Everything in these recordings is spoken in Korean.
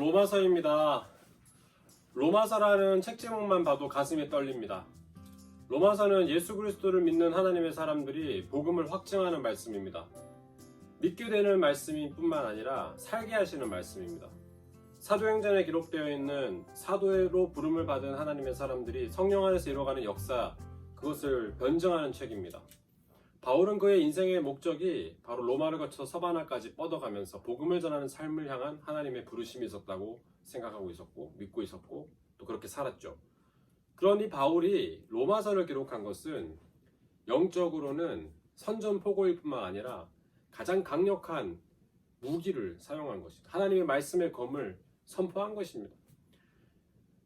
로마서입니다. 로마서라는 책 제목만 봐도 가슴이 떨립니다. 로마서는 예수 그리스도를 믿는 하나님의 사람들이 복음을 확증하는 말씀입니다. 믿게 되는 말씀일 뿐만 아니라 살게 하시는 말씀입니다. 사도행전에 기록되어 있는 사도로 부름을 받은 하나님의 사람들이 성령 안에서 이루어가는 역사, 그것을 변증하는 책입니다. 바울은 그의 인생의 목적이 바로 로마를 거쳐 서바나까지 뻗어가면서 복음을 전하는 삶을 향한 하나님의 부르심이 있었다고 생각하고 있었고 믿고 있었고 또 그렇게 살았죠. 그러니 바울이 로마서를 기록한 것은 영적으로는 선전포고일 뿐만 아니라 가장 강력한 무기를 사용한 것입니다. 하나님의 말씀의 검을 선포한 것입니다.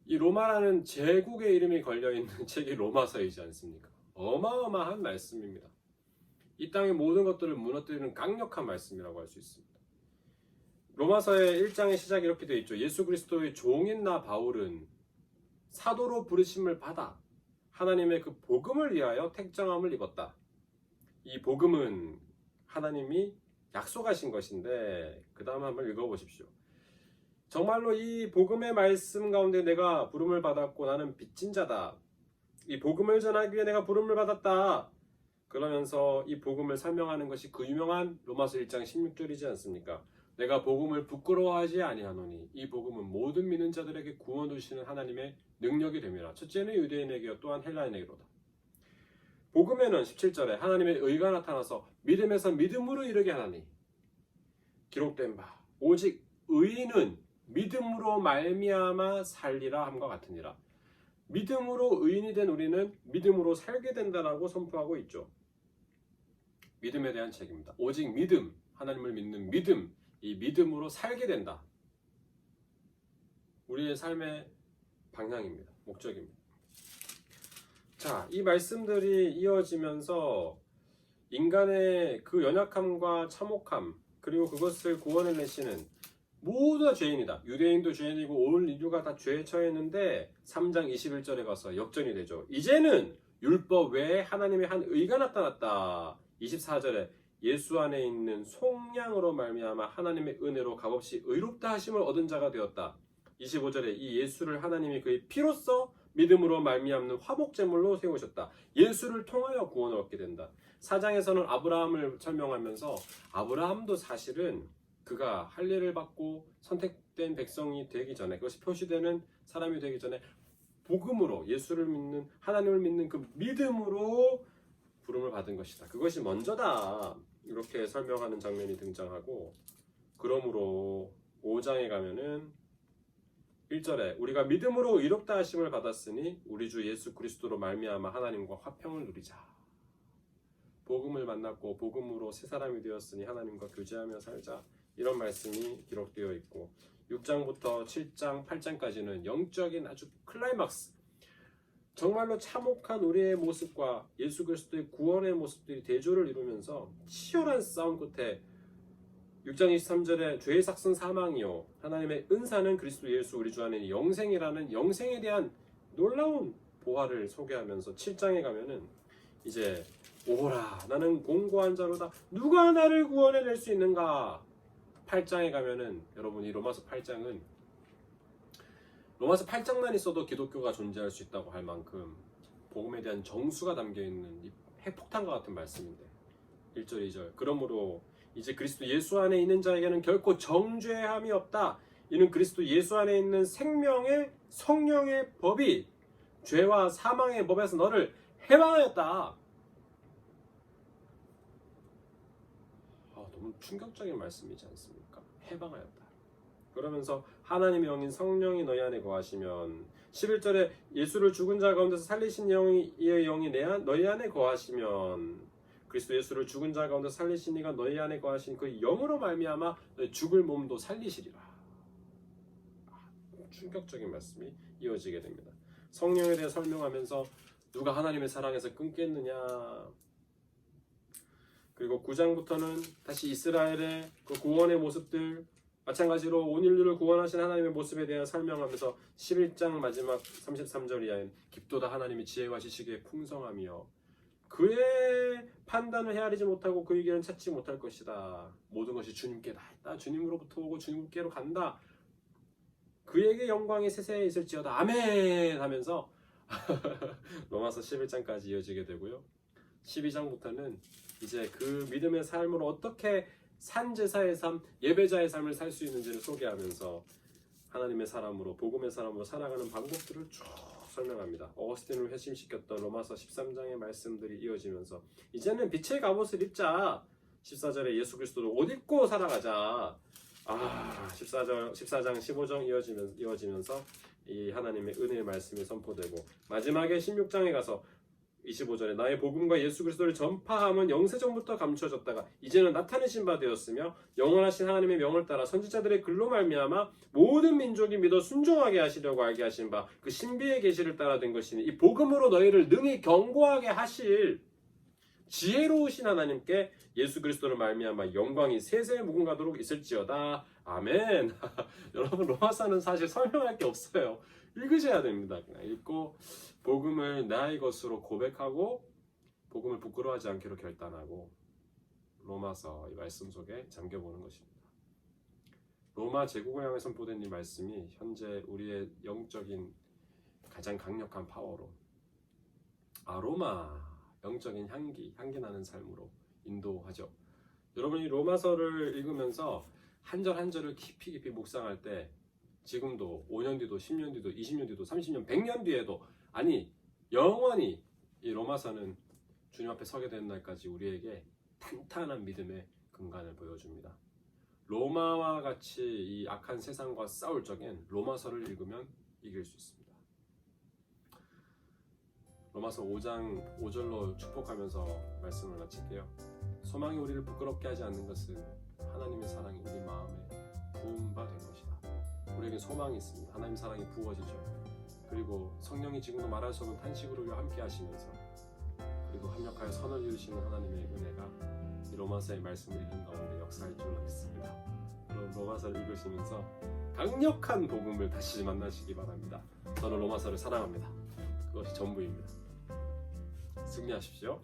이 로마라는 제국의 이름이 걸려있는 책이 로마서이지 않습니까? 어마어마한 말씀입니다. 이 땅의 모든 것들을 무너뜨리는 강력한 말씀이라고 할 수 있습니다. 로마서의 1장의 시작이 이렇게 되어 있죠. 예수 그리스도의 종인 나 바울은 사도로 부르심을 받아 하나님의 그 복음을 위하여 택정함을 입었다. 이 복음은 하나님이 약속하신 것인데 그 다음 한번 읽어보십시오. 정말로 이 복음의 말씀 가운데 내가 부름을 받았고 나는 빚진 자다. 이 복음을 전하기 위해 내가 부름을 받았다. 그러면서 이 복음을 설명하는 것이 그 유명한 로마서 1장 16절이지 않습니까? 내가 복음을 부끄러워하지 아니하노니 이 복음은 모든 믿는 자들에게 구원 주시는 하나님의 능력이 됨이라. 첫째는 유대인에게요 또한 헬라인에게로다. 복음에는 17절에 하나님의 의가 나타나서 믿음에서 믿음으로 이르게 하나니 기록된 바 오직 의인은 믿음으로 말미암아 살리라 함과 같으니라. 믿음으로 의인이 된 우리는 믿음으로 살게 된다라고 선포하고 있죠. 믿음에 대한 책입니다. 오직 믿음, 하나님을 믿는 믿음, 이 믿음으로 살게 된다. 우리의 삶의 방향입니다. 목적입니다. 자, 이 말씀들이 이어지면서 인간의 그 연약함과 참혹함, 그리고 그것을 구원해내시는 모두 다 죄인이다. 유대인도 죄인이고 온 인류가 다 죄에 처했는데 3장 21절에 가서 역전이 되죠. 이제는 율법 외에 하나님의 한 의가 나타났다. 24절에 예수 안에 있는 속량으로 말미암아 하나님의 은혜로 값없이 의롭다 하심을 얻은 자가 되었다. 25절에 이 예수를 하나님이 그의 피로써 믿음으로 말미암는 화목제물로 세우셨다. 예수를 통하여 구원을 얻게 된다. 4장에서는 아브라함을 설명하면서 아브라함도 사실은 그가 할례를 받고 선택된 백성이 되기 전에, 그것이 표시되는 사람이 되기 전에 복음으로 예수를 믿는, 하나님을 믿는 그 믿음으로 부름을 받은 것이다. 그것이 먼저다. 이렇게 설명하는 장면이 등장하고, 그러므로 5장에 가면은 1절에 우리가 믿음으로 의롭다 하심을 받았으니 우리 주 예수 그리스도로 말미암아 하나님과 화평을 누리자. 복음을 만났고 복음으로 새 사람이 되었으니 하나님과 교제하며 살자. 이런 말씀이 기록되어 있고 6장부터 7장, 8장까지는 영적인 아주 클라이막스, 정말로 참혹한 우리의 모습과 예수 그리스도의 구원의 모습들이 대조를 이루면서 치열한 싸움 끝에 6장 23절에 죄의 삭은 사망이요 하나님의 은사는 그리스도 예수 우리 주 안에 영생이라는 영생에 대한 놀라운 보화를 소개하면서 7장에 가면은 이제 오라 나는 공고한 자로다 누가 나를 구원해낼 수 있는가. 8장에 가면은 여러분 이 로마서 8장은 로마서 8장만 있어도 기독교가 존재할 수 있다고 할 만큼 복음에 대한 정수가 담겨있는 핵폭탄과 같은 말씀인데 1절 2절 그러므로 이제 그리스도 예수 안에 있는 자에게는 결코 정죄함이 없다. 이는 그리스도 예수 안에 있는 생명의 성령의 법이 죄와 사망의 법에서 너를 해방하였다. 너무 충격적인 말씀이지 않습니까? 해방하였다. 그러면서 하나님의 영인 성령이 너희 안에 거하시면 11절에 예수를 죽은 자 가운데서 살리신 영이 너희 안에 거하시면 그리스도 예수를 죽은 자 가운데 살리신 이가 너희 안에 거하신 그 영으로 말미암아 너희 죽을 몸도 살리시리라. 충격적인 말씀이 이어지게 됩니다. 성령에 대해 설명하면서 누가 하나님의 사랑에서 끊겠느냐. 그리고 9장부터는 다시 이스라엘의 그 구원의 모습들, 마찬가지로 온 인류를 구원하신 하나님의 모습에 대해 설명하면서 11장 마지막 33절 이하에는 깊도다 하나님이 지혜와 지식의 풍성함이여 그의 판단을 헤아리지 못하고 그의 길은 찾지 못할 것이다. 모든 것이 주님께 다 있다. 주님으로부터 오고 주님께로 간다. 그에게 영광이 세세에 있을지어다 아멘 하면서 로마서 11장까지 이어지게 되고요. 12장부터는 이제 그 믿음의 삶으로 어떻게 산제사의 삶, 예배자의 삶을 살 수 있는지를 소개하면서 하나님의 사람으로, 복음의 사람으로 살아가는 방법들을 쭉 설명합니다. 어거스틴을 회심시켰던 로마서 13장의 말씀들이 이어지면서 이제는 빛의 갑옷을 입자. 14절에 예수 그리스도로 옷 입고 살아가자. 14장 15장 이어지면서 이 하나님의 은혜의 말씀이 선포되고 마지막에 16장에 가서 25절에 나의 복음과 예수 그리스도를 전파함은 영세전부터 감춰졌다가 이제는 나타내신 바 되었으며 영원하신 하나님의 명을 따라 선지자들의 글로 말미암아 모든 민족이 믿어 순종하게 하시려고 알게 하신 바 그 신비의 계시를 따라 된 것이니 이 복음으로 너희를 능히 경고하게 하실 지혜로우신 하나님께 예수 그리스도를 말미암아 영광이 세세 무궁하도록 있을지어다. 아멘. 여러분 로마서는 사실 설명할 게 없어요. 읽으셔야 됩니다. 그냥 읽고 복음을 나의 것으로 고백하고 복음을 부끄러워하지 않기로 결단하고 로마서 이 말씀 속에 잠겨보는 것입니다. 로마 제국을 향해 선포된 이 말씀이 현재 우리의 영적인 가장 강력한 파워로 아로마, 영적인 향기 나는 삶으로 인도하죠. 여러분이 로마서를 읽으면서 한 절 한 절을 깊이 묵상할 때 지금도 5년 뒤도 10년 뒤도 20년 뒤도 30년 100년 뒤에도 아니 영원히 이 로마서는 주님 앞에 서게 되는 날까지 우리에게 탄탄한 믿음의 근간을 보여줍니다. 로마와 같이 이 악한 세상과 싸울 적엔 로마서를 읽으면 이길 수 있습니다. 로마서 5장 5절로 축복하면서 말씀을 마칠게요. 소망이 우리를 부끄럽게 하지 않는 것은 하나님의 사랑이 우리 마음에 부은 바 된 것이다. 우리에게 소망이 있습니다. 하나님의 사랑이 부어지죠. 그리고 성령이 지금도 말할 수 없는 탄식으로 우리와 함께 하시면서 그리고 합력하여 선을 이루시는 하나님의 은혜가 이 로마서의 말씀을 읽는 가운데 역사할 줄 믿습니다. 여러분 로마서를 읽으시면서 강력한 복음을 다시 만나시기 바랍니다. 저는 로마서를 사랑합니다. 그것이 전부입니다. 승리하십시오.